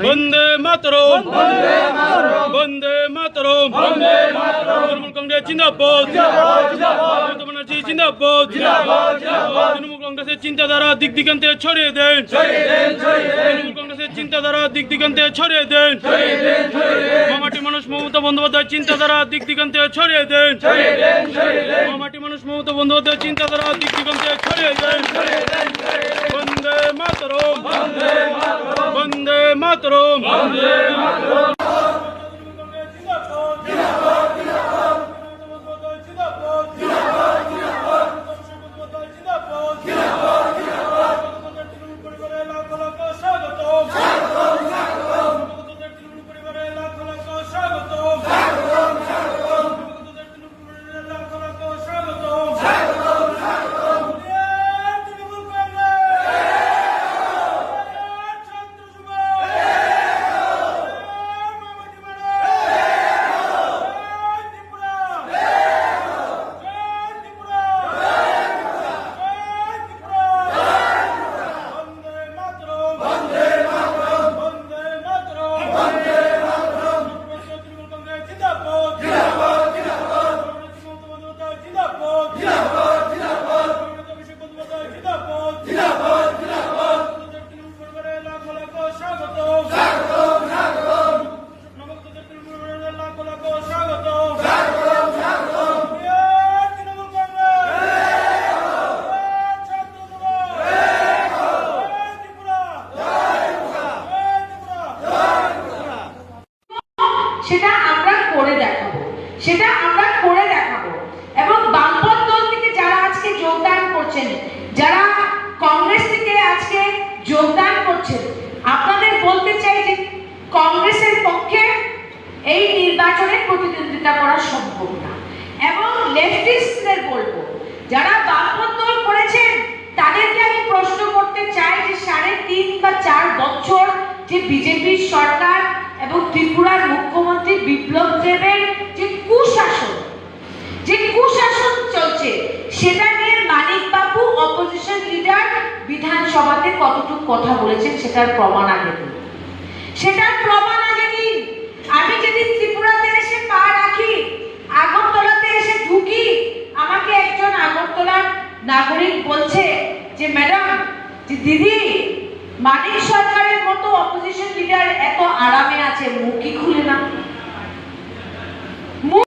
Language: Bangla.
বন্দে মাতরম, বন্দে মাতরম, তৃণমূল কংগ্রেস জিন্দাবাদ, মমতা ব্যানার্জি জিন্দাবাদ, তৃণমূল কংগ্রেসের চিন্তাধারা দিক দিগন্তে ছড়িয়ে দেন, তৃণমূল কংগ্রেসের চিন্তাধারা দিক দিগন্তে ছড়িয়ে দেন, মামাটি মানুষ মমতা বন্দ্যোপাধ্যায়ের চিন্তাধারা দিক দিগন্তে ছড়িয়ে দেন, মামাটি মানুষ মমতা বন্দ্যোপাধ্যায়ের চিন্তাধারা দিক দিগন্তে ছড়িয়ে দেন। বন্দে মাতরম, বন্দে মাতরম, সেটা আমরা করে দেখাবো, সেটা আমরা করে দেখাবো। এবং বামপন্থ দল থেকে যারা আজকে যোগদান করছেন, যারা কংগ্রেস থেকে আজকে যোগদান করছেন, আপনাদের বলতে চাই যে কংগ্রেসের পক্ষে এই নির্বাচনে প্রতিদ্বন্দ্বিতা করা সম্ভব না। এবং লেফটিস্টদের বলবো, যারা বামপন্থ দল করেছেন তাদেরকে আমি প্রশ্ন করতে চাই যে 3.5 বা 4 বছর যে বিজেপির সরকার এবং ত্রিপুরার মুখ্যমন্ত্রী বিপ্লব দেবের যে কুশাসন চলছে, সেটা নিয়ে মানিক বাবু অপোজিশন লিডার বিধানসভাতে কতটুকু কথা বলেছেন সেটার প্রমাণ আগে দিন, সেটার প্রমাণ আগে দিন। আমি যেদিন ত্রিপুরাতে এসে পা রাখি, আগরতলাতে এসে ঢুকি, আমাকে একজন আগরতলার নাগরিক বলছে যে ম্যাডাম, যে দিদি, মানিক সরকারের মতো অপোজিশন লিডার এত আরামে আছে, মুখ কি